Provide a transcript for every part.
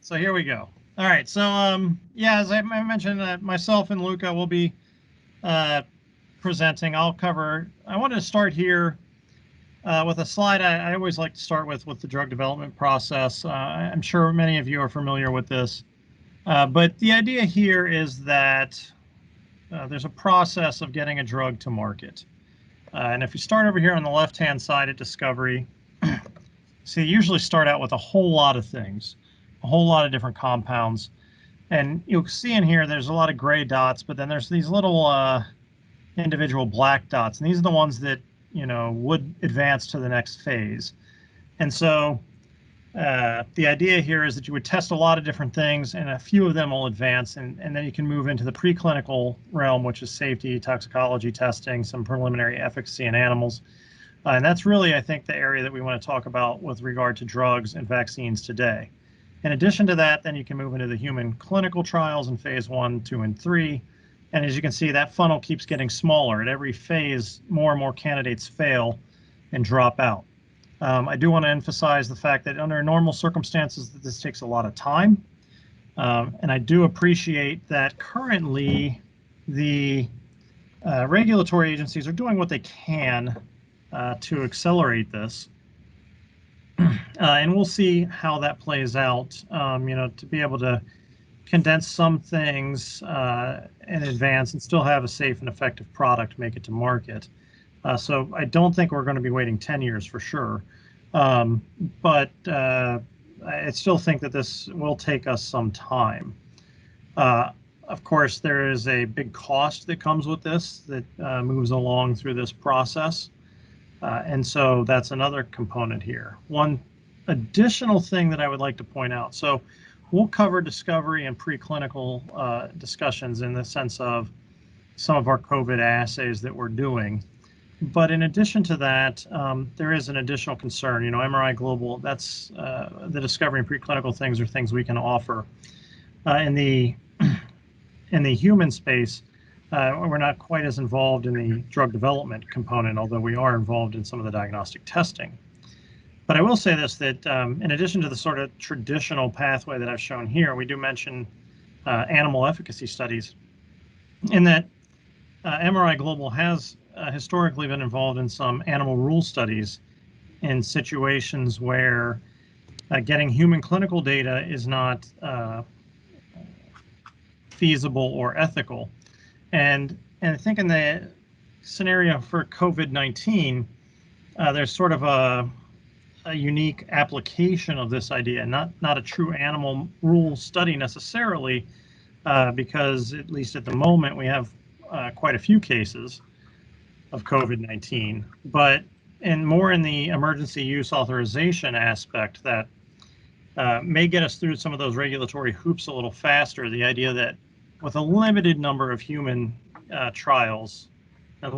So here we go. All right. So yeah, as I mentioned, myself and Luca will be presenting. I wanted to start here with a slide I always like to start with the drug development process. I'm sure many of you are familiar with this, but the idea here is that there's a process of getting a drug to market. And if you start over here on the left-hand side at discovery, so you usually start out with a whole lot of things, a whole lot of different compounds. And you'll see in here, there's a lot of gray dots, but then there's these little individual black dots. And these are the ones that, would advance to the next phase. And so the idea here is that you would test a lot of different things and a few of them will advance. And then you can move into the preclinical realm, which is safety, toxicology testing, some preliminary efficacy in animals. And that's really, I think, the area that we want to talk about with regard to drugs and vaccines today. In addition to that, then you can move into the human clinical trials in phase 1, 2, and 3. And as you can see, that funnel keeps getting smaller. At every phase, more and more candidates fail and drop out. I do want to emphasize the fact that under normal circumstances, that this takes a lot of time. And I do appreciate that currently the regulatory agencies are doing what they can to accelerate this. And we'll see how that plays out, to be able to condense some things in advance and still have a safe and effective product, make it to market. So I don't think we're going to be waiting 10 years for sure. But I still think that this will take us some time. Of course, there is a big cost that comes with this that moves along through this process. And so that's another component here. One additional thing that I would like to point out. So we'll cover discovery and preclinical discussions in the sense of some of our COVID assays that we're doing. But in addition to that, there is an additional concern. MRI Global, that's the discovery and preclinical things are things we can offer. In the human space, we're not quite as involved in the drug development component, although we are involved in some of the diagnostic testing. But I will say this, that in addition to the sort of traditional pathway that I've shown here, we do mention animal efficacy studies, in that MRI Global has historically been involved in some animal rule studies in situations where getting human clinical data is not feasible or ethical. And I think in the scenario for COVID-19, there's sort of a unique application of this idea, not a true animal rule study necessarily, because at least at the moment we have quite a few cases of COVID-19, but more in the emergency use authorization aspect that may get us through some of those regulatory hoops a little faster. The idea that with a limited number of human trials and a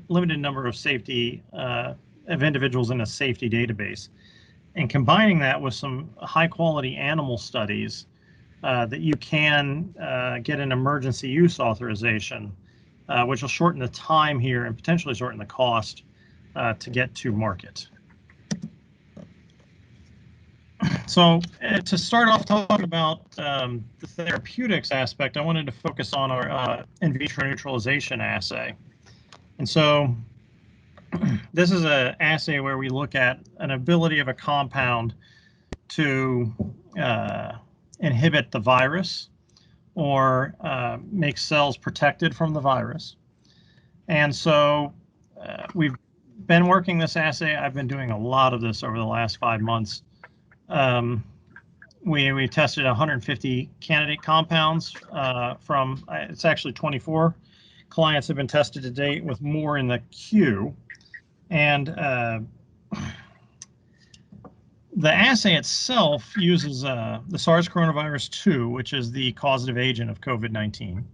limited number of safety of individuals in a safety database, and combining that with some high quality animal studies, that you can get an emergency use authorization, which will shorten the time here and potentially shorten the cost to get to market. So to start off talking about the therapeutics aspect, I wanted to focus on our in vitro neutralization assay. And so this is an assay where we look at an ability of a compound to inhibit the virus or make cells protected from the virus. And so we've been working this assay. I've been doing a lot of this over the last 5 months. We tested 150 candidate compounds from, it's actually 24 clients have been tested to date, with more in the queue. And the assay itself uses the SARS coronavirus 2, which is the causative agent of COVID-19,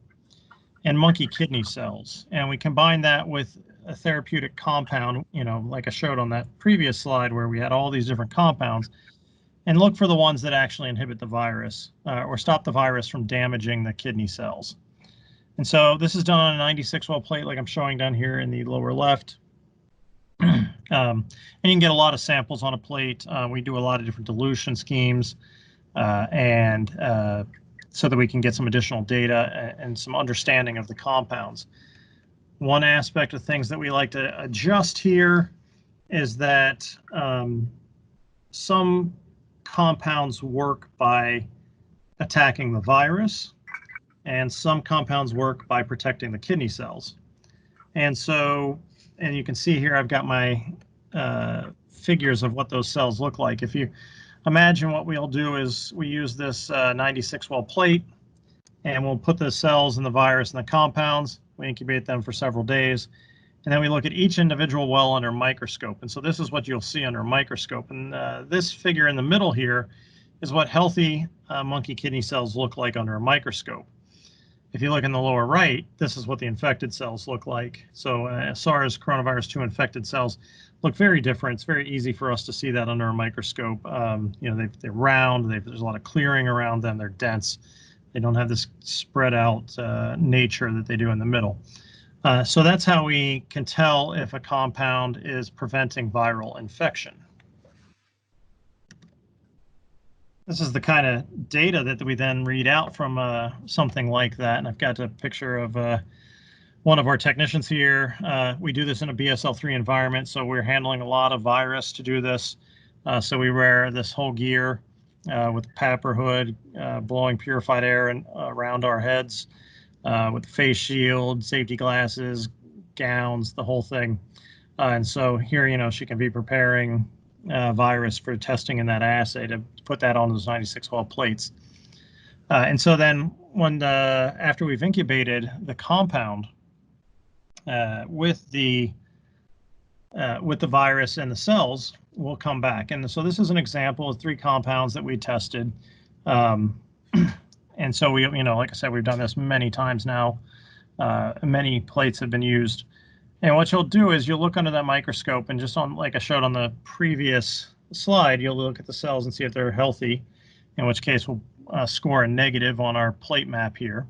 and monkey kidney cells. And we combine that with a therapeutic compound, like I showed on that previous slide where we had all these different compounds, and look for the ones that actually inhibit the virus or stop the virus from damaging the kidney cells. And so this is done on a 96 well plate, like I'm showing down here in the lower left. And you can get a lot of samples on a plate. We do a lot of different dilution schemes. and so that we can get some additional data and some understanding of the compounds. One aspect of things that we like to adjust here is that some compounds work by attacking the virus, and some compounds work by protecting the kidney cells. And so, and you can see here, I've got my figures of what those cells look like. If you imagine, what we'll do is we use this 96 well plate, and we'll put the cells and the virus and the compounds, we incubate them for several days, and then we look at each individual well under a microscope. And so this is what you'll see under a microscope. And this figure in the middle here is what healthy monkey kidney cells look like under a microscope. If you look in the lower right, this is what the infected cells look like. So SARS coronavirus 2 infected cells look very different. It's very easy for us to see that under a microscope. You know, they're round, there's a lot of clearing around them, they're dense. They don't have this spread out nature that they do in the middle. So that's how we can tell if a compound is preventing viral infection. This is the kind of data that we then read out from something like that. And I've got a picture of one of our technicians here. We do this in a BSL-3 environment, so we're handling a lot of virus to do this. So we wear this whole gear with the PAPR hood, blowing purified air around our heads, with face shield, safety glasses, gowns, the whole thing. And so here, you know, she can be preparing virus for testing in that assay to put that on those 96 well plates. And so then when after we've incubated the compound with the virus and the cells, we'll come back. And so this is an example of 3 compounds that we tested. And so we, you know, like I said, we've done this many times now. Many plates have been used. And what you'll do is you'll look under that microscope, and just on, like I showed on the previous slide, you'll look at the cells and see if they're healthy, in which case we'll score a negative on our plate map here.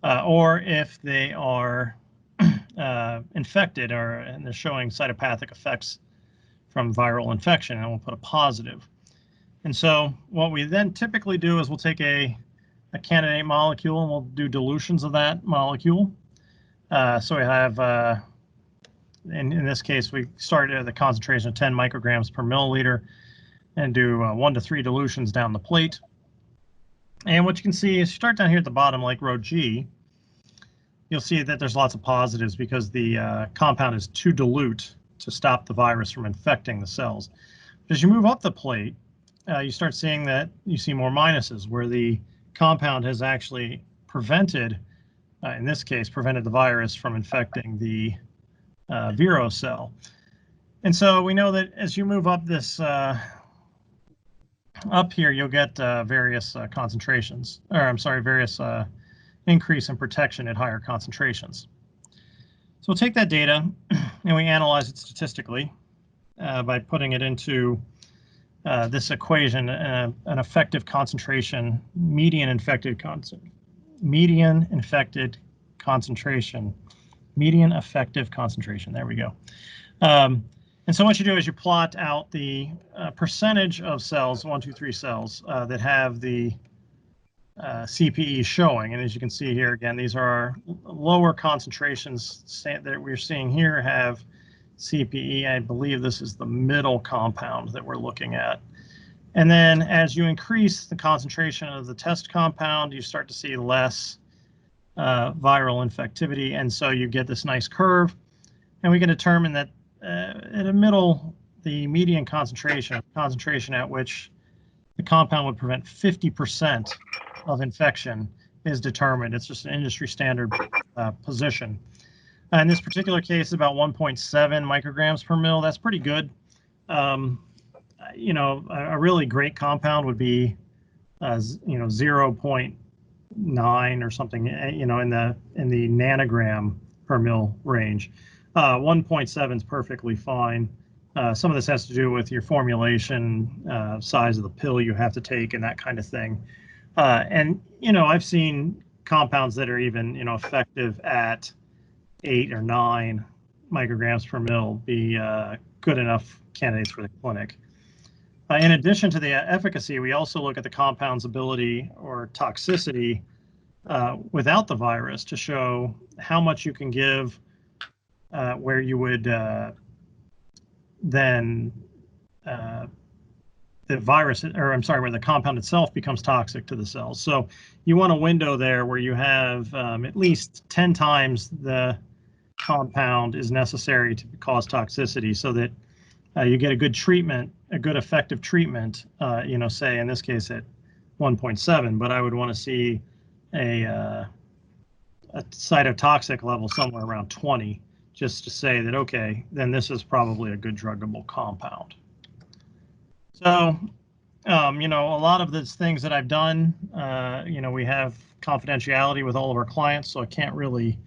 Or if they are infected and they're showing cytopathic effects from viral infection, and we'll put a positive. And so what we then typically do is we'll take a candidate molecule and we'll do dilutions of that molecule. So we have in this case, we started at the concentration of 10 micrograms per milliliter and do 1 to 3 dilutions down the plate. And what you can see is, you start down here at the bottom, like row G, you'll see that there's lots of positives because the compound is too dilute to stop the virus from infecting the cells. But as you move up the plate, you start seeing that you see more minuses, where the compound has actually prevented, in this case, prevented the virus from infecting the Vero cell. And so we know that as you move up this up here, you'll get various concentrations, or I'm sorry, various increase in protection at higher concentrations. So we'll take that data and we analyze it statistically by putting it into this equation, an effective concentration, median effective concentration. There we go. And so what you do is you plot out the percentage of cells, 1, 2, 3 cells that have the CPE showing. And as you can see here, again, these are our lower concentrations that we're seeing here have CPE. I believe this is the middle compound that we're looking at. And then as you increase the concentration of the test compound, you start to see less viral infectivity. And so you get this nice curve. And we can determine that at a middle, the median concentration at which the compound would prevent 50% of infection is determined. It's just an industry standard position. In this particular case, about 1.7 micrograms per mil. That's pretty good. You know, a really great compound would be, you know, 0.9 or something. You know, in the nanogram per mil range. 1.7 is perfectly fine. Some of this has to do with your formulation, size of the pill you have to take, and that kind of thing. And you know, I've seen compounds that are even, you know, effective at 8 or 9 micrograms per mil be good enough candidates for the clinic. In addition to the efficacy, we also look at the compound's ability or toxicity without the virus to show how much you can give, where you would then the virus, or I'm sorry, where the compound itself becomes toxic to the cells. So you want a window there where you have at least 10 times the compound is necessary to cause toxicity, so that you get a good treatment, a good effective treatment, say in this case at 1.7, but I would want to see a cytotoxic level somewhere around 20, just to say that, okay, then this is probably a good druggable compound. So, a lot of the things that I've done, we have confidentiality with all of our clients, so I can't really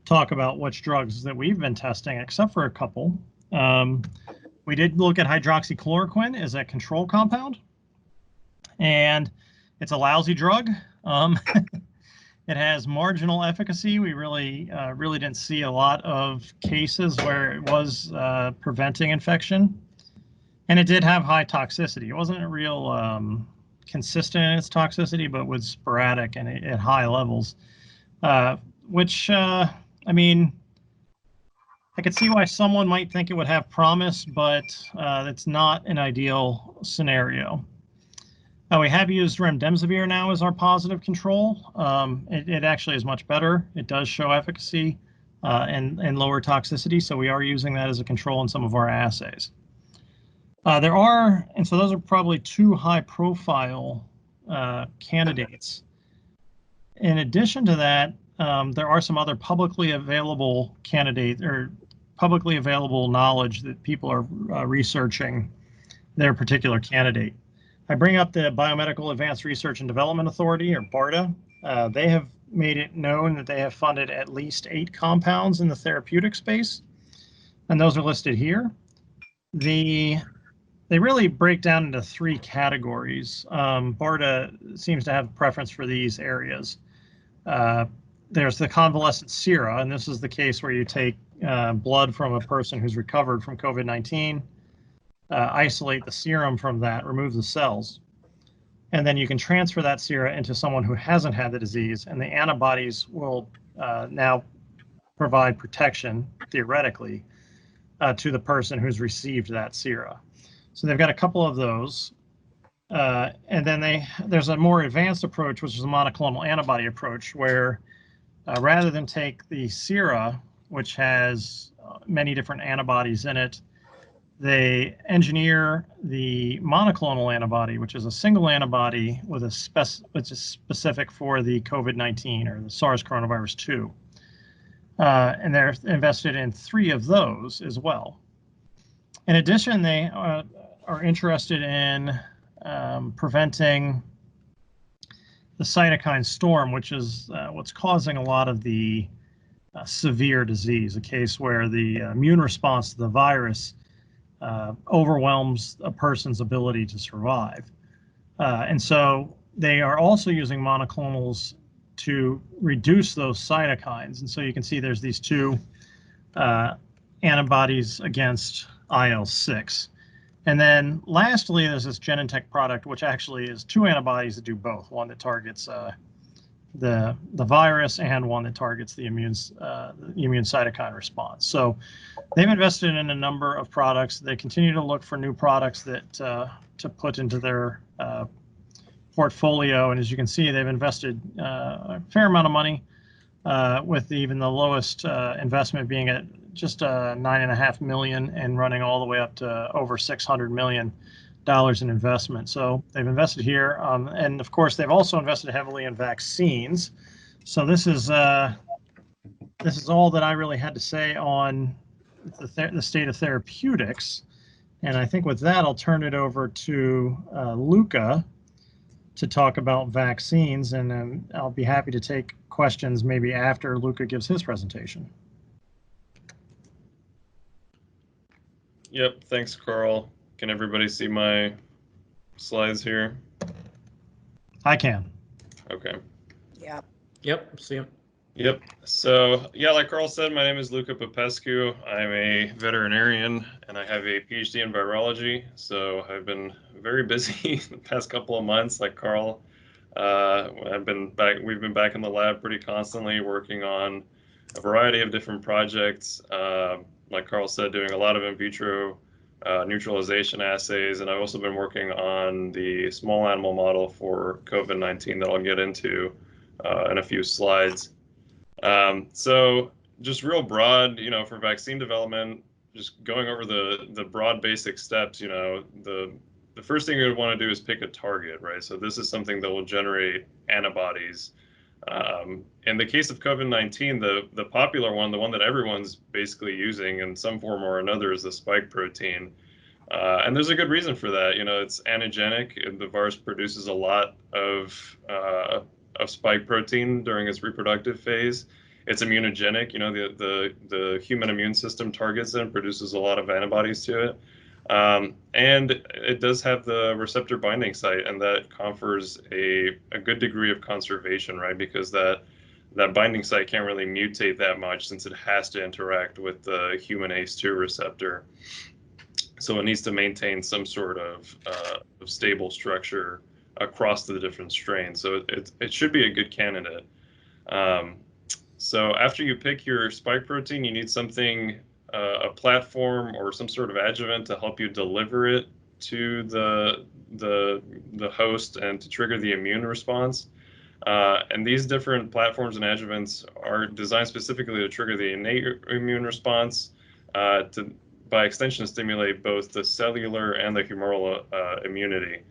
talk about which drugs that we've been testing, except for a couple. We did look at hydroxychloroquine as a control compound, and it's a lousy drug. It has marginal efficacy. We really didn't see a lot of cases where it was preventing infection. And it did have high toxicity. It wasn't a real consistent in its toxicity, but was sporadic and at high levels, which, I mean, I could see why someone might think it would have promise, but it's not an ideal scenario. We have used remdesivir now as our positive control. It actually is much better. It does show efficacy and lower toxicity, so we are using that as a control in some of our assays. And so those are probably two high-profile candidates. In addition to that, there are some other publicly available candidates or publicly available knowledge that people are researching their particular candidate. I bring up the Biomedical Advanced Research and Development Authority, or BARDA. They have made it known that they have funded at least 8 compounds in the therapeutic space, and those are listed here. They really break down into 3 categories. BARDA seems to have a preference for these areas. There's the convalescent sera, and this is the case where you take blood from a person who's recovered from COVID-19, isolate the serum from that, remove the cells, and then you can transfer that sera into someone who hasn't had the disease, and the antibodies will now provide protection, theoretically, to the person who's received that sera. So they've got a couple of those. And then there's a more advanced approach, which is a monoclonal antibody approach, where rather than take the sera, which has many different antibodies in it, they engineer the monoclonal antibody, which is a single antibody with which is specific for the COVID-19 or the SARS coronavirus 2. And they're invested in 3 of those as well. In addition, they are interested in preventing the cytokine storm, which is what's causing a lot of the severe disease, a case where the immune response to the virus overwhelms a person's ability to survive. And so they are also using monoclonals to reduce those cytokines. And so you can see there's these 2 antibodies against IL-6. And then lastly, there's this Genentech product, which actually is 2 antibodies that do both, one that targets the virus and one that targets the immune cytokine response. So they've invested in a number of products. They continue to look for new products that to put into their portfolio. And as you can see, they've invested a fair amount of money, with even the lowest investment being at just $9.5 million and running all the way up to over $600 million in investment. So they've invested here, and of course they've also invested heavily in vaccines. So this is all that I really had to say on the state of therapeutics. And I think with that, I'll turn it over to Luca to talk about vaccines, and I'll be happy to take questions maybe after Luca gives his presentation. Yep, thanks, Carl. Can everybody see my slides here? I can. Okay. Yeah. Yep, see him. Yep. So, yeah, like Carl said, my name is Luca Popescu. I'm a veterinarian and I have a PhD in virology. So, I've been very busy the past couple of months, like Carl. We've been back in the lab pretty constantly working on a variety of different projects. Like Carl said, doing a lot of in vitro neutralization assays. And I've also been working on the small animal model for COVID-19 that I'll get into in a few slides. So just real broad, for vaccine development, just going over the broad basic steps, the first thing you would want to do is pick a target, right? So this is something that will generate antibodies. In the case of COVID-19, the popular one, the one that everyone's basically using in some form or another, is the spike protein. And there's a good reason for that. It's antigenic, and the virus produces a lot of spike protein during its reproductive phase. It's immunogenic. The human immune system targets it and produces a lot of antibodies to it. And it does have the receptor binding site, and that confers a good degree of conservation, right? Because that binding site can't really mutate that much since it has to interact with the human ACE2 receptor. So it needs to maintain some sort of stable structure across the different strains. So it should be a good candidate. Um, so after you pick your spike protein, you need something, a platform or some sort of adjuvant to help you deliver it to the host and to trigger the immune response. And these different platforms and adjuvants are designed specifically to trigger the innate immune response, to by extension stimulate both the cellular and the humoral immunity.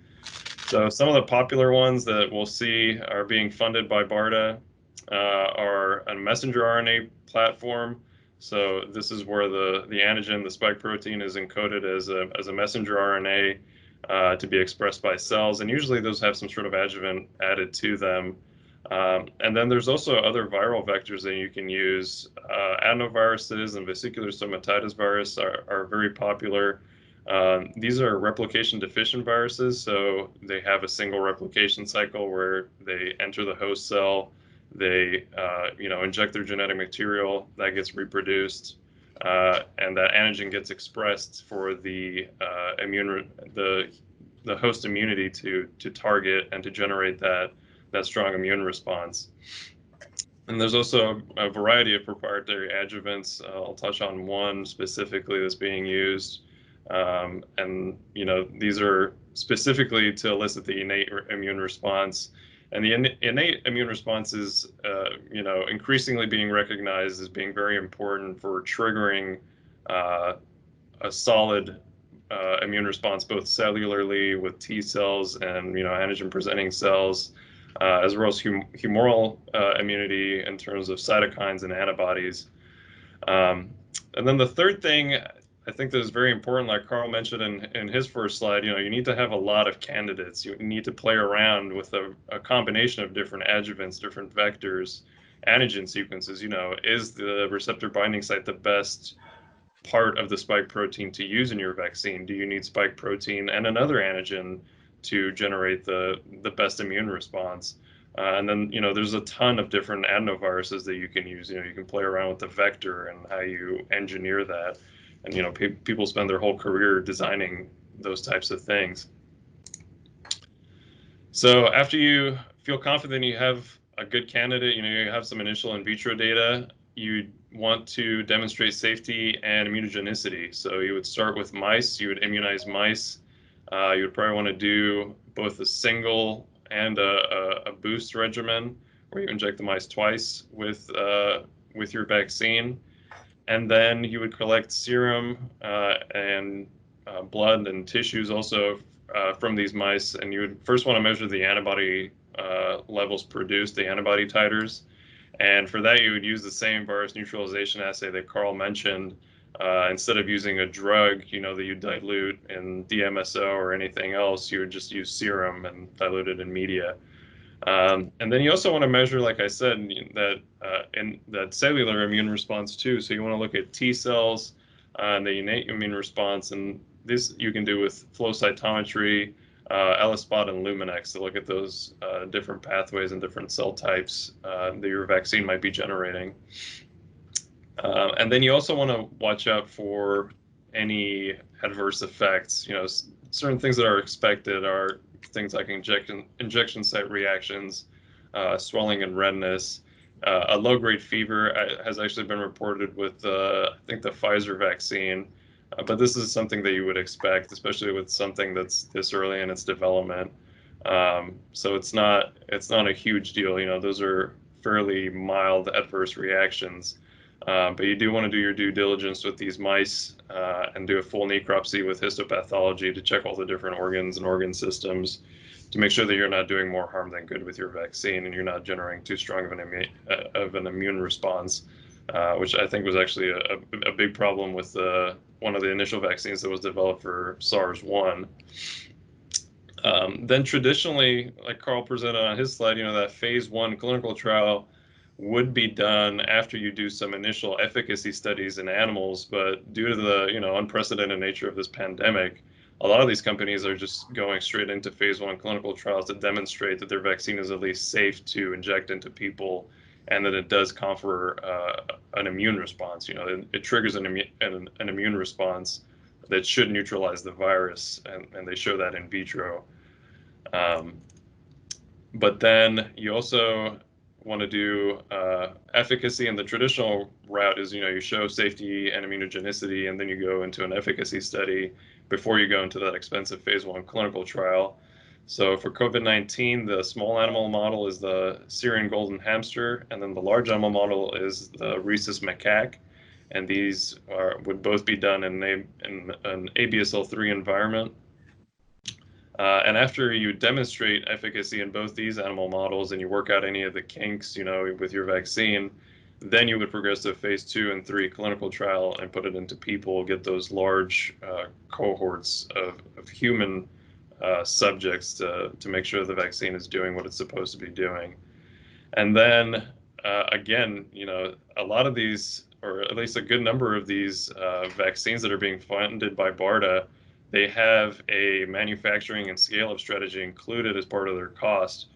So some of the popular ones that we'll see are being funded by BARDA are a messenger RNA platform. So this is where the antigen, the spike protein, is encoded as a messenger RNA to be expressed by cells, and usually those have some sort of adjuvant added to them. And then there's also other viral vectors that you can use. Adenoviruses and vesicular stomatitis virus are very popular. These are replication deficient viruses, so they have a single replication cycle where they enter the host cell, they inject their genetic material that gets reproduced, and that antigen gets expressed for the host immunity to target and to generate that strong immune response. And there's also a variety of proprietary adjuvants. I'll touch on one specifically that's being used. And these are specifically to elicit the innate immune response. And the innate immune response is, increasingly being recognized as being very important for triggering a solid immune response, both cellularly with T cells and antigen-presenting cells, as well as humoral immunity in terms of cytokines and antibodies. And then the third thing I think that is very important, like Carl mentioned in his first slide, you need to have a lot of candidates. You need to play around with a combination of different adjuvants, different vectors, antigen sequences. Is the receptor binding site the best part of the spike protein to use in your vaccine? Do you need spike protein and another antigen to generate the best immune response? And then, there's a ton of different adenoviruses that you can use. You can play around with the vector and how you engineer that. And, people spend their whole career designing those types of things. So after you feel confident you have a good candidate, you have some initial in vitro data, you want to demonstrate safety and immunogenicity. So you would start with mice, you would immunize mice. You would probably want to do both a single and a boost regimen where you inject the mice twice with your vaccine. And then you would collect serum and blood and tissues also from these mice. And you would first want to measure the antibody levels produced, the antibody titers. And for that, you would use the same virus neutralization assay that Carl mentioned. Instead of using a drug, that you dilute in DMSO or anything else, you would just use serum and dilute it in media. And then you also want to measure, like I said, in that cellular immune response too. So you want to look at T cells and the innate immune response, and this you can do with flow cytometry. ELISpot and Luminex to look at those different pathways and different cell types that your vaccine might be generating. And then you also want to watch out for any adverse effects. You know, certain things that are expected are things like injection site reactions, swelling and redness. A low-grade fever has actually been reported with, I think, the Pfizer vaccine. But this is something that you would expect, especially with something that's this early in its development. So it's not a huge deal. You know, those are fairly mild adverse reactions. But you do want to do your due diligence with these mice and do a full necropsy with histopathology to check all the different organs and organ systems to make sure that you're not doing more harm than good with your vaccine and you're not generating too strong of an immune response, which I think was actually a big problem with one of the initial vaccines that was developed for SARS-1. Then traditionally, like Carl presented on his slide, you know, that phase 1 clinical trial would be done after you do some initial efficacy studies in animals, but due to the, you know, unprecedented nature of this pandemic, a lot of these companies are just going straight into phase 1 clinical trials to demonstrate that their vaccine is at least safe to inject into people and that it does confer an immune response. You know, it triggers an immune response that should neutralize the virus, and they show that in vitro. But then you also want to do efficacy, and the traditional route is, you know, you show safety and immunogenicity, and then you go into an efficacy study before you go into that expensive phase 1 clinical trial. So for COVID-19, the small animal model is the Syrian golden hamster, and then the large animal model is the rhesus macaque. And these would both be done in an ABSL3 environment. And after you demonstrate efficacy in both these animal models and you work out any of the kinks, you know, with your vaccine, then you would progress to a phase 2 and 3 clinical trial and put it into people, get those large cohorts of human subjects to make sure the vaccine is doing what it's supposed to be doing. And then again, you know, a lot of these, or at least a good number of these vaccines that are being funded by BARDA, they have a manufacturing and scale-up strategy included as part of their cost.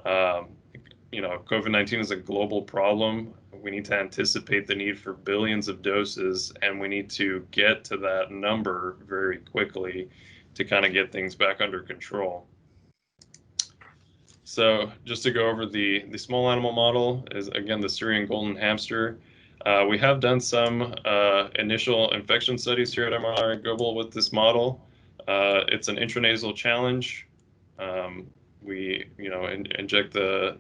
You know, COVID-19 is a global problem. We need to anticipate the need for billions of doses, and we need to get to that number very quickly to kind of get things back under control. So just to go over the small animal model is, again, the Syrian golden hamster. We have done some initial infection studies here at mRNA Global with this model. It's an intranasal challenge. We, you know, inject the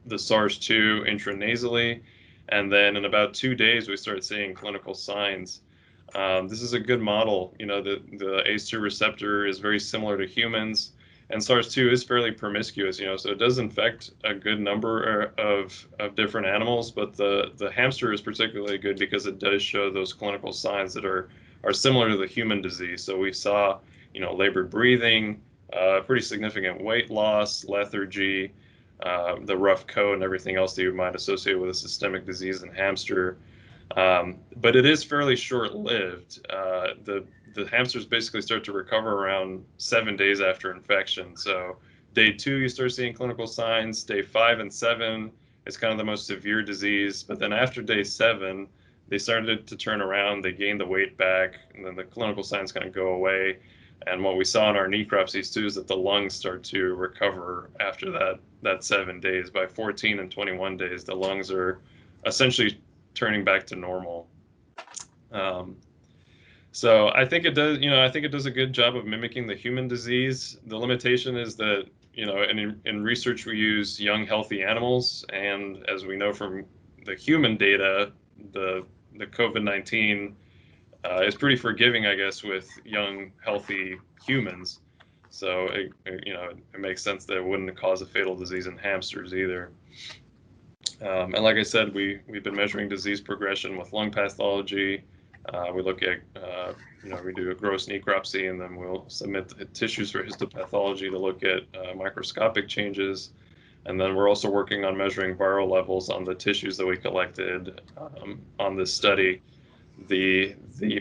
SARS-2 intranasally, and then in about 2 days we start seeing clinical signs. This is a good model. You know, the ACE2 receptor is very similar to humans, and SARS-2 is fairly promiscuous, you know, so it does infect a good number of different animals, but the hamster is particularly good because it does show those clinical signs that are similar to the human disease. So we saw, you know, labored breathing, pretty significant weight loss, lethargy, the rough coat, and everything else that you might associate with a systemic disease in hamster. But it is fairly short-lived. The hamsters basically start to recover around 7 days after infection. So day 2, you start seeing clinical signs. Day 5 and 7 is kind of the most severe disease. But then after day 7, they started to turn around. They gained the weight back, and then the clinical signs kind of go away. And what we saw in our necropsies too is that the lungs start to recover after that 7 days. By 14 and 21 days, the lungs are essentially turning back to normal. So I think it does, you know, I think it does a good job of mimicking the human disease. The limitation is that, you know, in research we use young, healthy animals, and as we know from the human data, the COVID-19 is pretty forgiving, I guess, with young, healthy humans. So you know, it makes sense that it wouldn't cause a fatal disease in hamsters either. And like I said, we've been measuring disease progression with lung pathology. We look at, you know, we do a gross necropsy, and then we'll submit the tissues for histopathology to look at microscopic changes. And then we're also working on measuring viral levels on the tissues that we collected on this study. The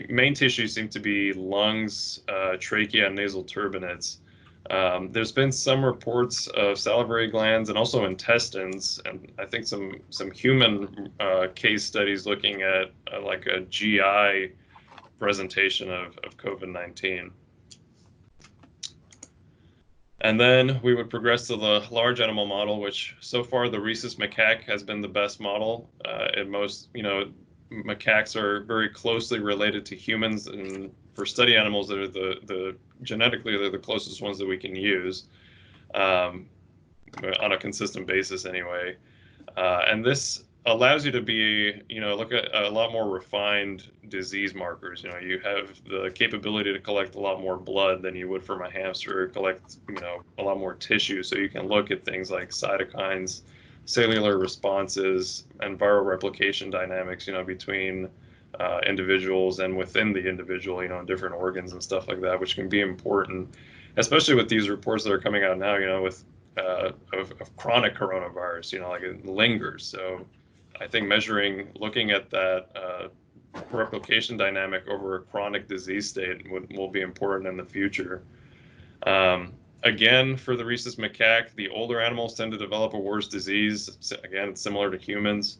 main tissues seem to be lungs, trachea, and nasal turbinates. There's been some reports of salivary glands and also intestines, and I think some human case studies looking at like a GI presentation of COVID-19. And then we would progress to the large animal model, which so far the rhesus macaque has been the best model. In most, macaques are very closely related to humans, and for study animals, they're genetically they're the closest ones that we can use on a consistent basis anyway. And this allows you to be, look at a lot more refined disease markers. You have the capability to collect a lot more blood than you would from a hamster, collect, a lot more tissue. So you can look at things like cytokines, cellular responses, and viral replication dynamics, between individuals and within the individual, in different organs and stuff like that, which can be important, especially with these reports that are coming out now, with of chronic coronavirus, like it lingers. So I think looking at that replication dynamic over a chronic disease state will be important in the future. Again, for the rhesus macaque, the older animals tend to develop a worse disease. Again, it's similar to humans.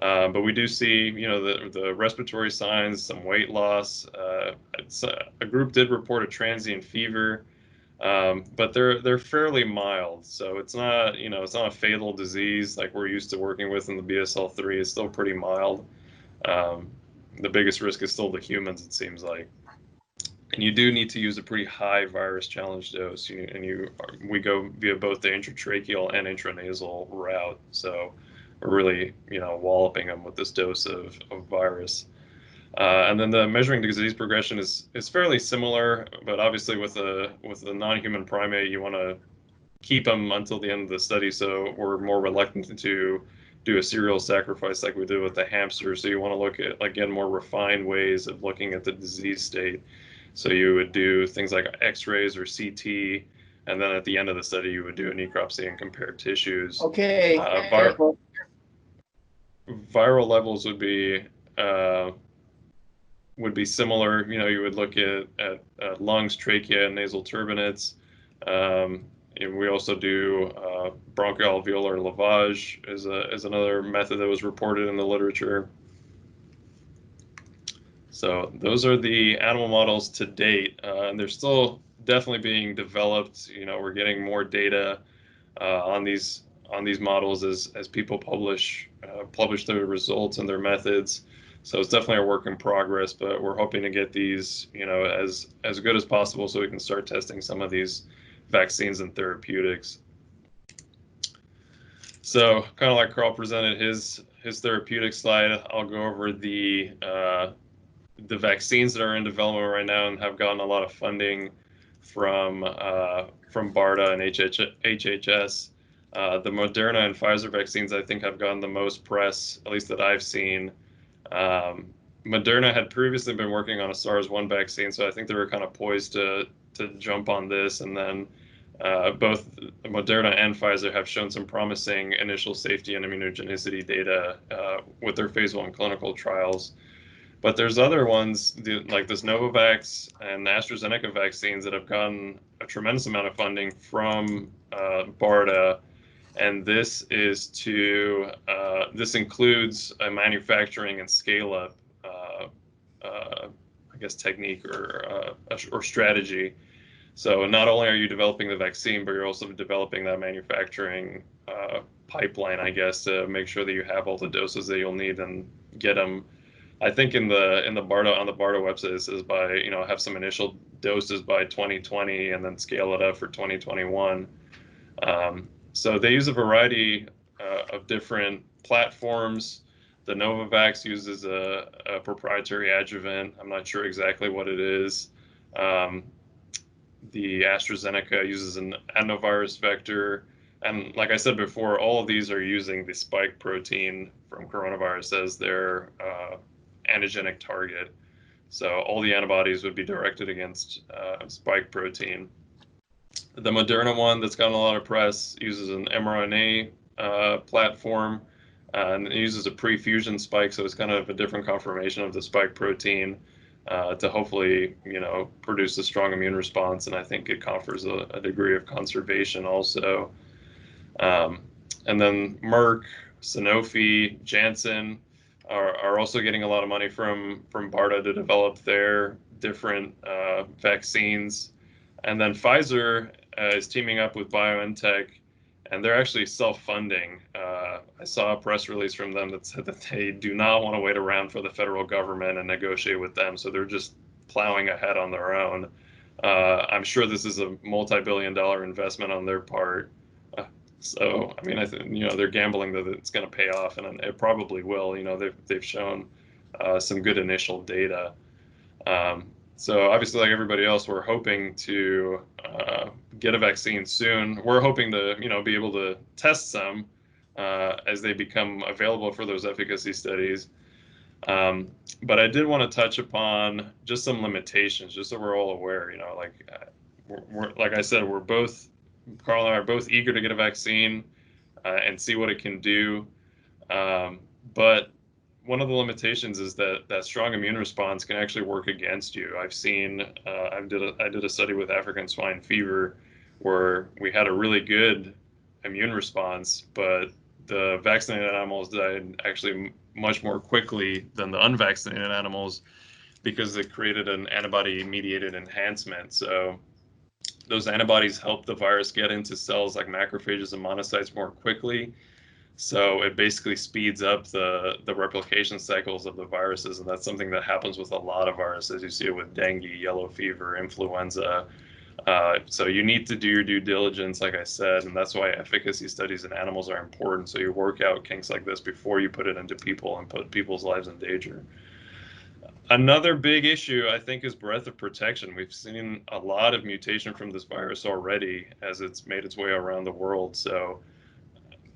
But we do see, the respiratory signs, some weight loss. A group did report a transient fever, but they're fairly mild. So it's not, it's not a fatal disease like we're used to working with in the BSL-3. It's still pretty mild. The biggest risk is still the humans, it seems like. And you do need to use a pretty high virus challenge dose, we go via both the intratracheal and intranasal route. So we're really, walloping them with this dose of virus. And then the measuring disease progression is fairly similar, but obviously with a non-human primate, you want to keep them until the end of the study. So we're more reluctant to do a serial sacrifice like we did with the hamster. So you want to look at, again, more refined ways of looking at the disease state. So you would do things like X-rays or CT, and then at the end of the study, you would do a necropsy and compare tissues. Okay. Viral levels would be similar. You would look at lungs, trachea, and nasal turbinates. And we also do bronchoalveolar lavage is another method that was reported in the literature. So those are the animal models to date, and they're still definitely being developed. We're getting more data on these models as people publish their results and their methods. So it's definitely a work in progress, but we're hoping to get these, as good as possible so we can start testing some of these vaccines and therapeutics. So kind of like Carl presented his therapeutic slide, I'll go over the vaccines that are in development right now and have gotten a lot of funding from BARDA and HHS. The Moderna and Pfizer vaccines, I think, have gotten the most press, at least that I've seen. Moderna had previously been working on a SARS-1 vaccine, so I think they were kind of poised to jump on this. And then both Moderna and Pfizer have shown some promising initial safety and immunogenicity data with their phase 1 clinical trials. But there's other ones like this Novavax and AstraZeneca vaccines that have gotten a tremendous amount of funding from BARDA, and this includes a manufacturing and scale-up, technique or strategy. So not only are you developing the vaccine, but you're also developing that manufacturing pipeline, to make sure that you have all the doses that you'll need and get them. I think on the BARDA website it says have some initial doses by 2020 and then scale it up for 2021. So they use a variety of different platforms. The Novavax uses a proprietary adjuvant. I'm not sure exactly what it is. The AstraZeneca uses an adenovirus vector. And like I said before, all of these are using the spike protein from coronavirus as their antigenic target. So all the antibodies would be directed against spike protein. The Moderna one that's gotten a lot of press uses an mRNA platform and it uses a pre-fusion spike, so it's kind of a different conformation of the spike protein to hopefully, produce a strong immune response. And I think it confers a degree of conservation also. Um, and then Merck, Sanofi, Janssen are also getting a lot of money from BARDA to develop their different vaccines. And then Pfizer is teaming up with BioNTech, and they're actually self-funding. I saw a press release from them that said that they do not want to wait around for the federal government and negotiate with them, so they're just plowing ahead on their own. I'm sure this is a multi-billion-dollar investment on their part. So, I mean, I think, they're gambling that it's going to pay off, and it probably will. They've shown some good initial data. So obviously, like everybody else, we're hoping to get a vaccine soon. We're hoping to, be able to test some as they become available for those efficacy studies. But I did want to touch upon just some limitations, just so we're all aware. Like I said, Carl and I are both eager to get a vaccine and see what it can do. But one of the limitations is that strong immune response can actually work against you. I've seen, I did a study with African swine fever where we had a really good immune response, but the vaccinated animals died actually much more quickly than the unvaccinated animals because it created an antibody-mediated enhancement. So those antibodies help the virus get into cells like macrophages and monocytes more quickly. So it basically speeds up the replication cycles of the viruses, and that's something that happens with a lot of viruses. You see it with dengue, yellow fever, influenza. So you need to do your due diligence, like I said, and that's why efficacy studies in animals are important. So you work out kinks like this before you put it into people and put people's lives in danger. Another big issue, I think, is breadth of protection. We've seen a lot of mutation from this virus already as it's made its way around the world. So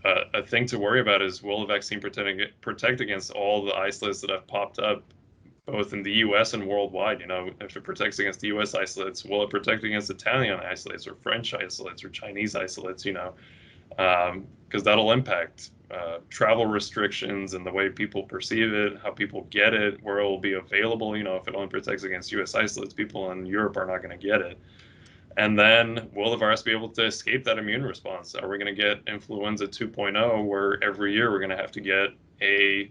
a thing to worry about is, will the vaccine protect against all the isolates that have popped up, both in the U.S. and worldwide? If it protects against the U.S. isolates, will it protect against Italian isolates or French isolates or Chinese isolates? Because that'll impact travel restrictions and the way people perceive it, how people get it, where it will be available. If it only protects against U.S. isolates, people in Europe are not going to get it. And then will the virus be able to escape that immune response? Are we going to get influenza 2.0, where every year we're going to have to get a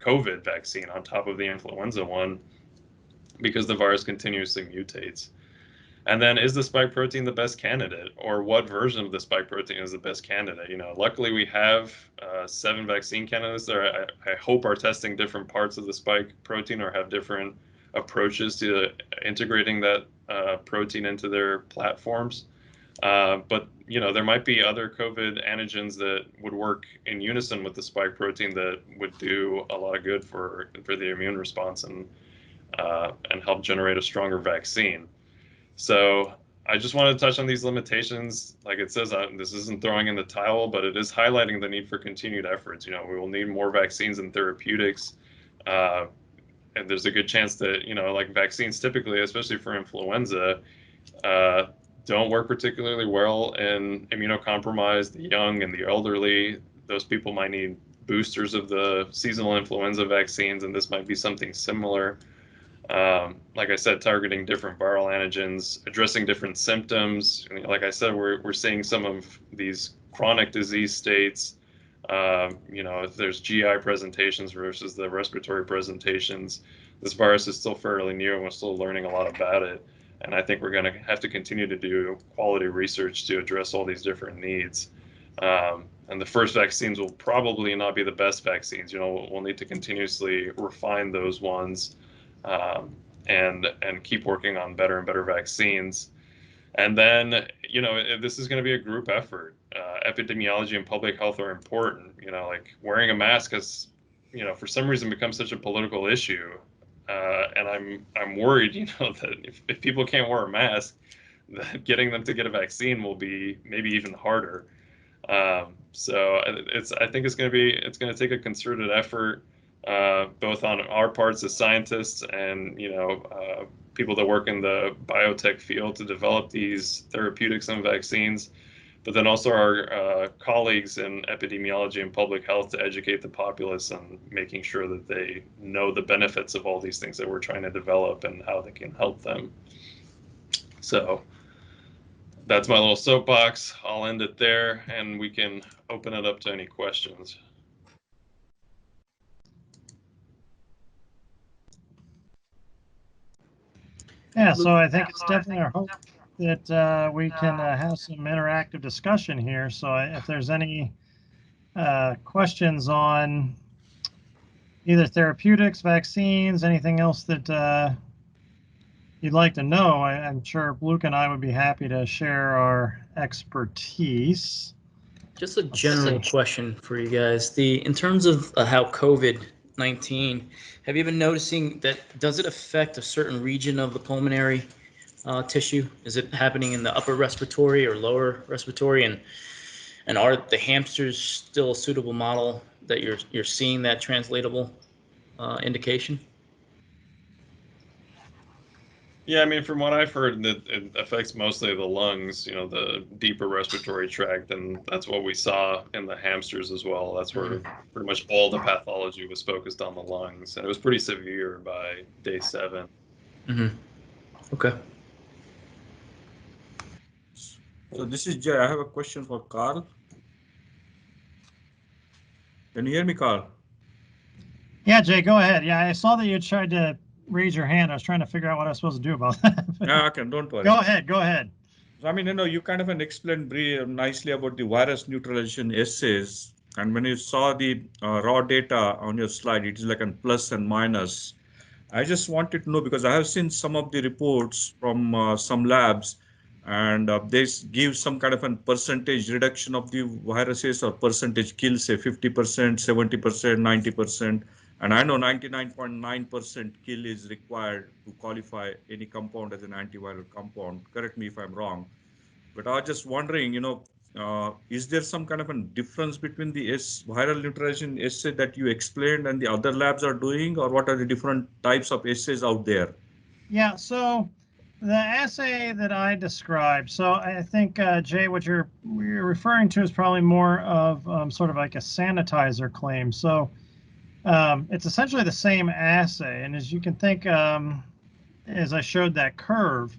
COVID vaccine on top of the influenza one because the virus continuously mutates? And then is the spike protein the best candidate, or what version of the spike protein is the best candidate? Luckily we have 7 vaccine candidates that I hope are testing different parts of the spike protein or have different approaches to integrating that protein into their platforms. But there might be other COVID antigens that would work in unison with the spike protein that would do a lot of good for the immune response and help generate a stronger vaccine. So I just wanted to touch on these limitations. Like it says, this isn't throwing in the towel, but it is highlighting the need for continued efforts. We will need more vaccines and therapeutics. And there's a good chance that, like vaccines typically, especially for influenza, don't work particularly well in immunocompromised, the young and the elderly. Those people might need boosters of the seasonal influenza vaccines, and this might be something similar. Like I said, targeting different viral antigens, addressing different symptoms. Like I said, we're seeing some of these chronic disease states. If there's GI presentations versus the respiratory presentations, this virus is still fairly new and we're still learning a lot about it. And I think we're going to have to continue to do quality research to address all these different needs. And the first vaccines will probably not be the best vaccines. We'll need to continuously refine those ones and keep working on better and better vaccines. And then, this is going to be a group effort. Epidemiology and public health are important. Like wearing a mask has, for some reason become such a political issue. And I'm worried, that if people can't wear a mask, that getting them to get a vaccine will be maybe even harder. So I think it's going to take a concerted effort, both on our parts as scientists and, people that work in the biotech field to develop these therapeutics and vaccines, but then also our colleagues in epidemiology and public health to educate the populace and making sure that they know the benefits of all these things that we're trying to develop and how they can help them. So that's my little soapbox. I'll end it there, and we can open it up to any questions. Yeah, so I think it's definitely our hope that we can have some interactive discussion here. So if there's any questions on either therapeutics, vaccines, anything else that you'd like to know, I'm sure Luke and I would be happy to share our expertise. Just a general question for you guys. In terms of how COVID-19, have you been noticing that, does it affect a certain region of the pulmonary tissue? Is it happening in the upper respiratory or lower respiratory? And are the hamsters still a suitable model that you're seeing that translatable indication? Yeah, I mean, from what I've heard, that it affects mostly the lungs, the deeper respiratory tract, and that's what we saw in the hamsters as well. That's where pretty much all the pathology was focused on the lungs, and it was pretty severe by day 7. Okay. So this is Jay. I have a question for Carl. Can you hear me, Carl? Yeah, Jay, go ahead. Yeah, I saw that you tried to raise your hand. I was trying to figure out what I was supposed to do about that. Yeah, okay, don't worry. Go ahead. So, I mean, you kind of explained nicely about the virus neutralization assays. And when you saw the raw data on your slide, it is like a plus and minus. I just wanted to know, because I have seen some of the reports from some labs, and they give some kind of a percentage reduction of the viruses or percentage kill, say 50%, 70%, 90%. And I know 99.9% kill is required to qualify any compound as an antiviral compound. Correct me if I'm wrong. But I was just wondering, is there some kind of a difference between the viral neutralization assay that you explained and the other labs are doing, or what are the different types of assays out there? Yeah, so the assay that I described, so I think, Jay, what you're referring to is probably more of sort of like a sanitizer claim. So it's essentially the same assay, and as you can think, as I showed that curve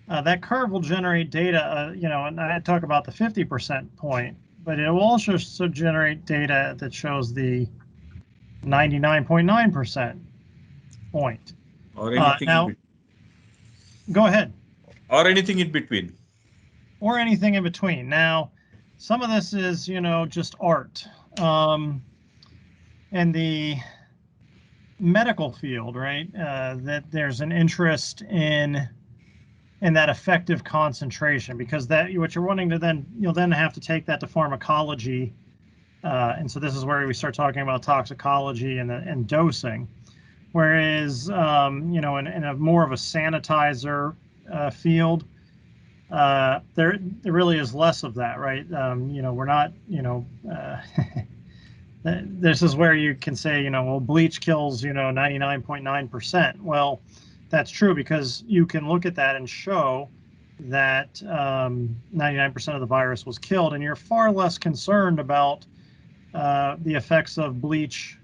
will generate data, and I talk about the 50% point, but it will also generate data that shows the 99.9% point. Or anything now, in between. Go ahead. Or anything in between. Or anything in between. Now, some of this is, just art. In the medical field, right, that there's an interest in that effective concentration, because what you're wanting to then, you'll then have to take that to pharmacology. And so this is where we start talking about toxicology and dosing. Whereas, in a more of a sanitizer field, there really is less of that, right? We're not, this is where you can say, well, bleach kills, 99.9%. Well, that's true, because you can look at that and show that 99% of the virus was killed, and you're far less concerned about the effects of bleach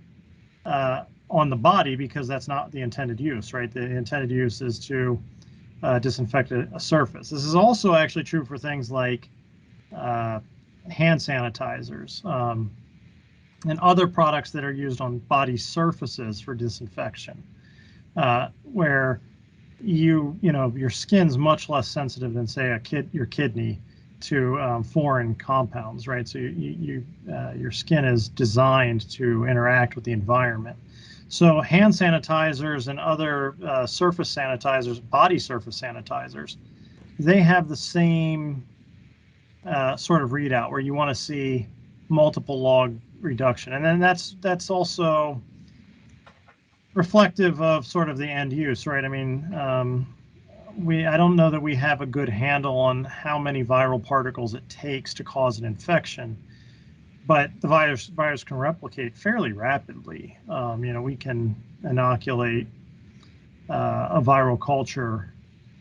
on the body, because that's not the intended use, right? The intended use is to disinfect a surface. This is also actually true for things like hand sanitizers and other products that are used on body surfaces for disinfection, where your skin's much less sensitive than, say, your kidney to foreign compounds, right? So your skin is designed to interact with the environment. So hand sanitizers and other surface sanitizers, body surface sanitizers, they have the same sort of readout, where you want to see multiple log reduction. And then that's also reflective of sort of the end use, right? I mean, I don't know that we have a good handle on how many viral particles it takes to cause an infection, but the virus can replicate fairly rapidly. We can inoculate a viral culture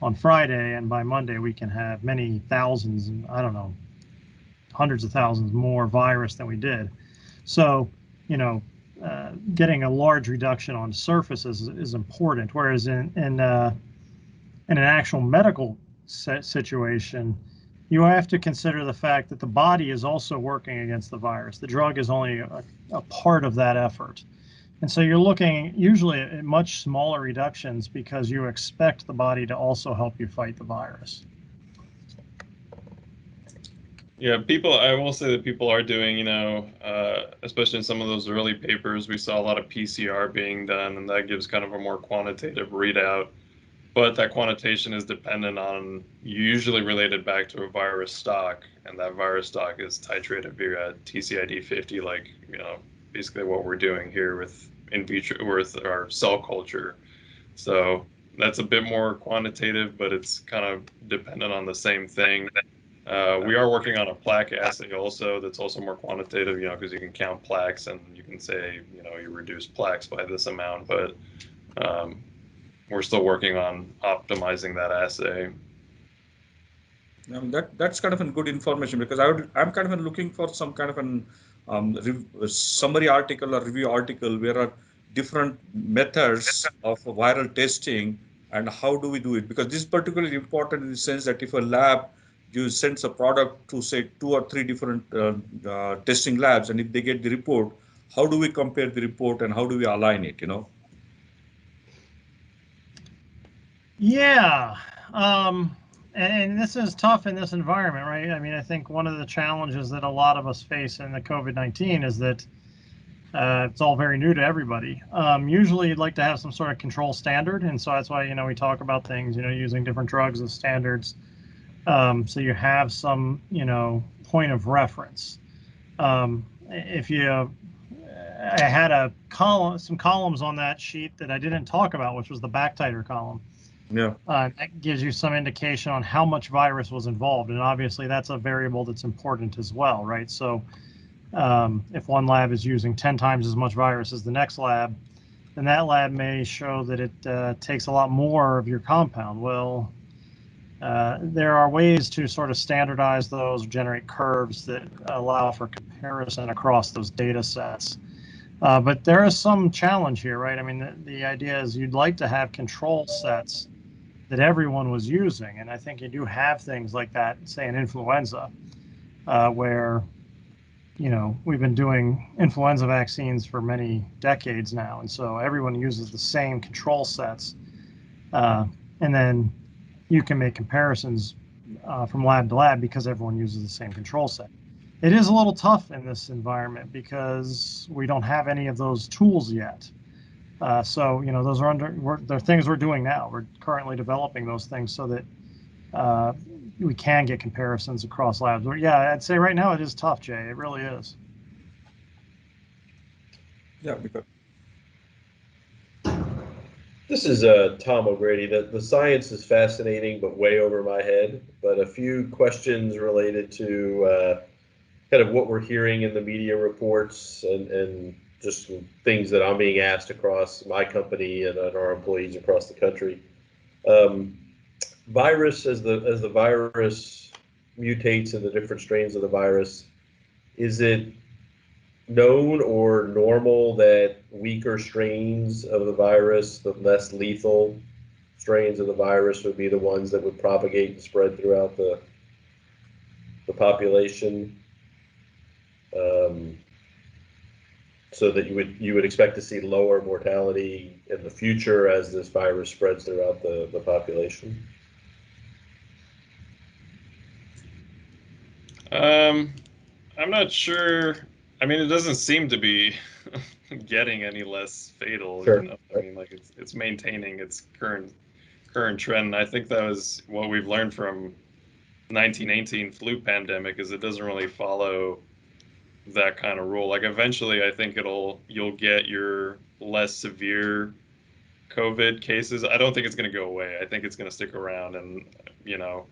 on Friday, and by Monday we can have many thousands, and I don't know, hundreds of thousands more virus than we did. So, you know, getting a large reduction on surfaces is important. Whereas in an actual medical situation, you have to consider the fact that the body is also working against the virus. The drug is only a part of that effort. And so you're looking usually at much smaller reductions because you expect the body to also help you fight the virus. Yeah, I will say that people are doing, you know, especially in some of those early papers, we saw a lot of PCR being done, and that gives kind of a more quantitative readout. But that quantitation is dependent on, usually related back to a virus stock, and that virus stock is titrated via TCID 50, like, you know, basically what we're doing here with in vitro, with our cell culture. So that's a bit more quantitative, but it's kind of dependent on the same thing. We are working on a plaque assay also that's also more quantitative, you know, because you can count plaques and you can say, you know, you reduce plaques by this amount, but we're still working on optimizing that assay. That's kind of a good information, because I'm kind of looking for some kind of an summary article or review article where are different methods of viral testing and how do we do it, because this is particularly important in the sense that if a lab you sends a product to say 2 or 3 different testing labs, and if they get the report, how do we compare the report and how do we align it, you know? Yeah. And this is tough in this environment, right? I mean, I think one of the challenges that a lot of us face in the COVID-19 is that it's all very new to everybody. Usually you'd like to have some sort of control standard. And so that's why, you know, we talk about things, you know, using different drugs as standards. So you have some, you know, point of reference. If you, I had some columns on that sheet that I didn't talk about, which was the back titer column. Yeah. That gives you some indication on how much virus was involved. And obviously that's a variable that's important as well, right? So if one lab is using 10 times as much virus as the next lab, then that lab may show that it takes a lot more of your compound. Well, there are ways to sort of standardize those, generate curves that allow for comparison across those data sets. But there is some challenge here, right? I mean, the idea is you'd like to have control sets that everyone was using. And I think you do have things like that, say in influenza, where, you know, we've been doing influenza vaccines for many decades now. And so everyone uses the same control sets. And then you can make comparisons from lab to lab because everyone uses the same control set. It is a little tough in this environment because we don't have any of those tools yet. So, you know, those are they're things we're doing now. We're currently developing those things so that we can get comparisons across labs. But yeah, I'd say right now it is tough, Jay. It really is. Yeah, because this is Tom O'Grady. The science is fascinating, but way over my head. But a few questions related to kind of what we're hearing in the media reports and just things that I'm being asked across my company and our employees across the country. Virus, as the virus mutates in the different strains of the virus, is it known or normal that weaker strains of the virus, the less lethal strains of the virus, would be the ones that would propagate and spread throughout the population? So that you would expect to see lower mortality in the future as this virus spreads throughout the population? I'm not sure. I mean, it doesn't seem to be getting any less fatal. Sure. You know? I mean, like it's maintaining its current trend. I think that was what we've learned from 1918 flu pandemic, is it doesn't really follow that kind of rule. Like eventually, I think you'll get your less severe COVID cases. I don't think it's going to go away. I think it's going to stick around, and you know,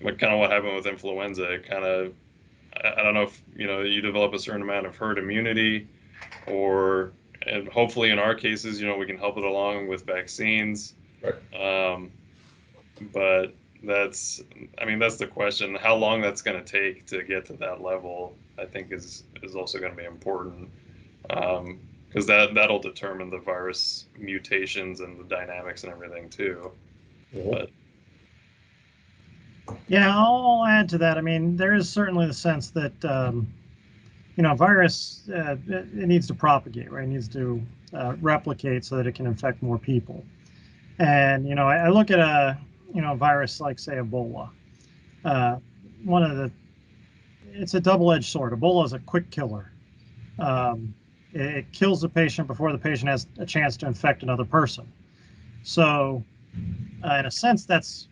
what happened with influenza. It kind of, I don't know if you know, you develop a certain amount of herd immunity, and hopefully in our cases, you know, we can help it along with vaccines. Right. but that's the question. How long that's going to take to get to that level, I think is also going to be important, because that'll determine the virus mutations and the dynamics and everything too. But yeah, I'll add to that. I mean, there is certainly the sense that virus it needs to propagate, right? It needs to replicate so that it can infect more people. And I look at a virus like, say, Ebola. It's a double-edged sword. Ebola is a quick killer. It kills the patient before the patient has a chance to infect another person. So, in a sense, that's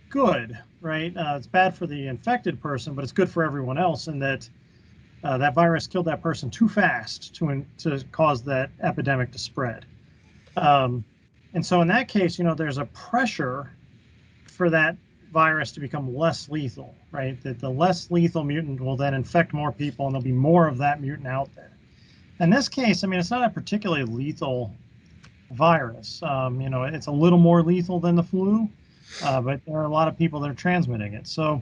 good, right? It's bad for the infected person, but it's good for everyone else in that that virus killed that person too fast to cause that epidemic to spread. And so in that case, there's a pressure for that virus to become less lethal, right? That the less lethal mutant will then infect more people, and there'll be more of that mutant out there. In this case, I mean, it's not a particularly lethal virus. It's a little more lethal than the flu, but there are a lot of people that are transmitting it. So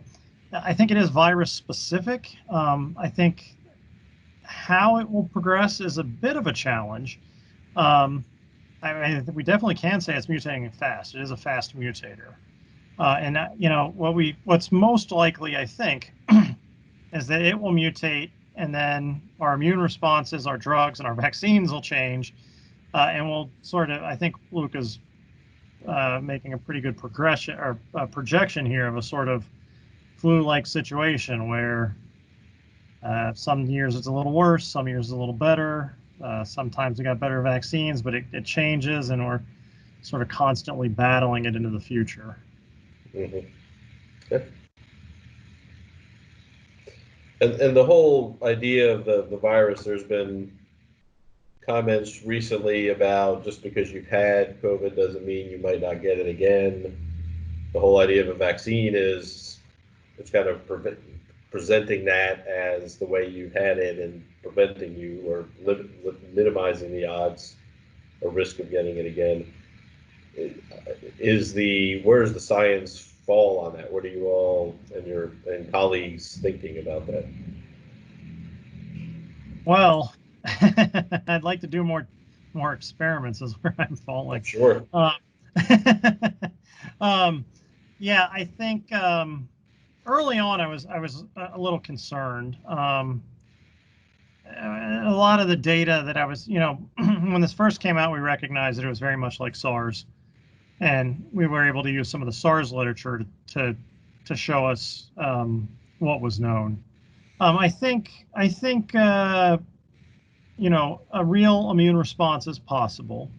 I think it is virus specific. I think how it will progress is a bit of a challenge. I mean, we definitely can say it's mutating fast. It is a fast mutator. And what's most likely, I think, is that it will mutate, and then our immune responses, our drugs, and our vaccines will change, and we'll sort of, I think Luke is making a pretty good progression or projection here of a sort of flu-like situation where some years it's a little worse, some years it's a little better. Sometimes we got better vaccines, but it changes, and we're sort of constantly battling it into the future. Mm-hmm. Yeah. And the whole idea of the virus, there's been comments recently about just because you've had COVID doesn't mean you might not get it again. The whole idea of a vaccine is it's kind of presenting that as the way you've had it and preventing you or minimizing the odds or risk of getting it again. Where's the science fall on that? What are you all and your colleagues thinking about that? Well, I'd like to do more experiments is where I'm falling. Sure. Yeah, I think early on I was a little concerned. A lot of the data that I was, when this first came out, we recognized that it was very much like SARS, and we were able to use some of the SARS literature to show us what was known. I think a real immune response is possible.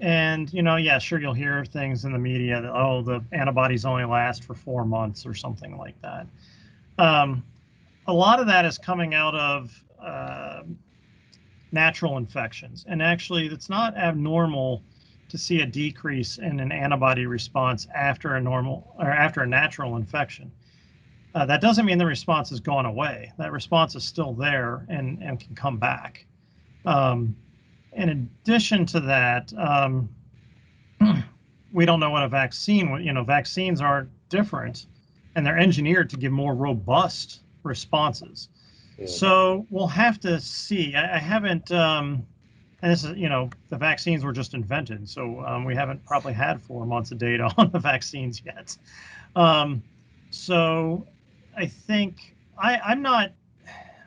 And yeah, sure, you'll hear things in the media that, oh, the antibodies only last for 4 months or something like that. A lot of that is coming out of natural infections, and actually, it's not abnormal to see a decrease in an antibody response after a natural infection. That doesn't mean the response has gone away. That response is still there and can come back. In addition to that, we don't know what a vaccine, vaccines are different, and they're engineered to give more robust responses. So we'll have to see. I haven't, and this is, the vaccines were just invented, so we haven't probably had 4 months of data on the vaccines yet. So I think I'm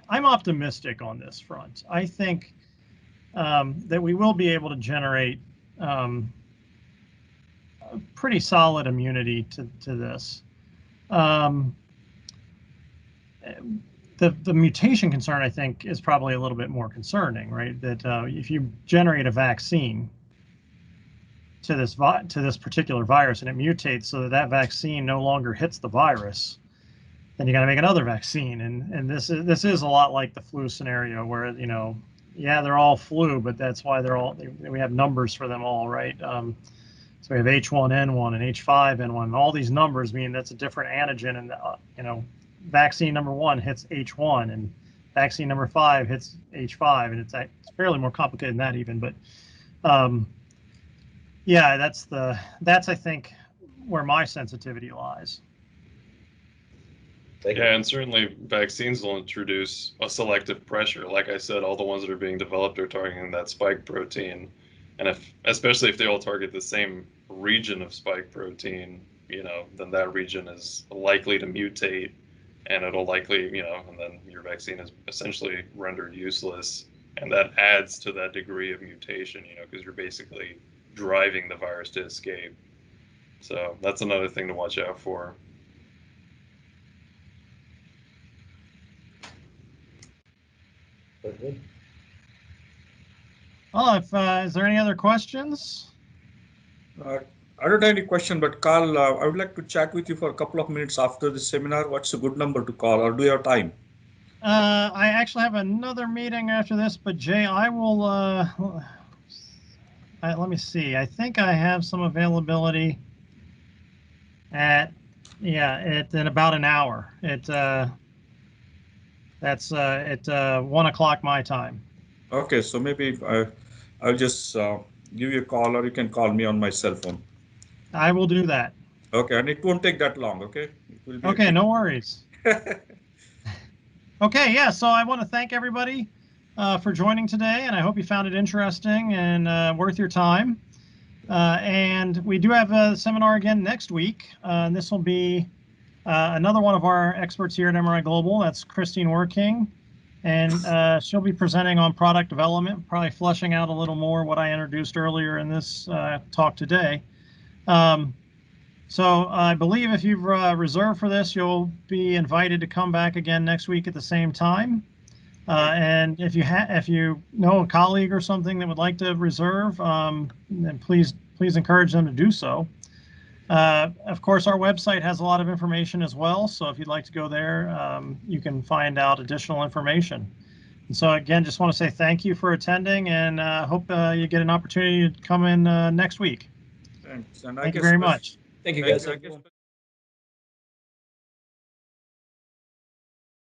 optimistic on this front. I think that we will be able to generate pretty solid immunity to this. The mutation concern, I think, is probably a little bit more concerning, right? That if you generate a vaccine to this particular virus and it mutates so that vaccine no longer hits the virus, then you got to make another vaccine. And this is a lot like the flu scenario where, yeah, they're all flu, but that's why we have numbers for them all, right? So we have H1N1 and H5N1, and all these numbers mean that's a different antigen, and vaccine number 1 hits H1 and vaccine number 5 hits H5, and it's fairly more complicated than that even. But Yeah, that's I think where my sensitivity lies. Thank you. Yeah, and certainly vaccines will introduce a selective pressure. Like I said, all the ones that are being developed are targeting that spike protein. And especially if they all target the same region of spike protein, then that region is likely to mutate and it'll likely, and then your vaccine is essentially rendered useless. And that adds to that degree of mutation, because you're basically driving the virus to escape. So that's another thing to watch out for. Okay. Oh, is there any other questions? I don't have any question, but Carl, I would like to chat with you for a couple of minutes after the seminar. What's a good number to call, or do you have time? I actually have another meeting after this, but Jay, I will. Let me see. I think I have some availability in about an hour. That's at 1 o'clock my time. Okay, so maybe I'll just give you a call, or you can call me on my cell phone. I will do that. Okay, and it won't take that long. Okay. It will be Okay, no worries. Okay, yeah. So I want to thank everybody for joining today, and I hope you found it interesting and worth your time. And we do have a seminar again next week. And this will be another one of our experts here at MRI Global. That's Christine Werking. And she'll be presenting on product development, probably fleshing out a little more what I introduced earlier in this talk today. So I believe if you've reserved for this, you'll be invited to come back again next week at the same time. And if you know a colleague or something that would like to reserve, then please encourage them to do so. Of course, our website has a lot of information as well. So if you'd like to go there, you can find out additional information. And so again, just want to say thank you for attending, and hope you get an opportunity to come in next week. Thanks. And Thank you very much. Thank you, Thank guys. you. I guess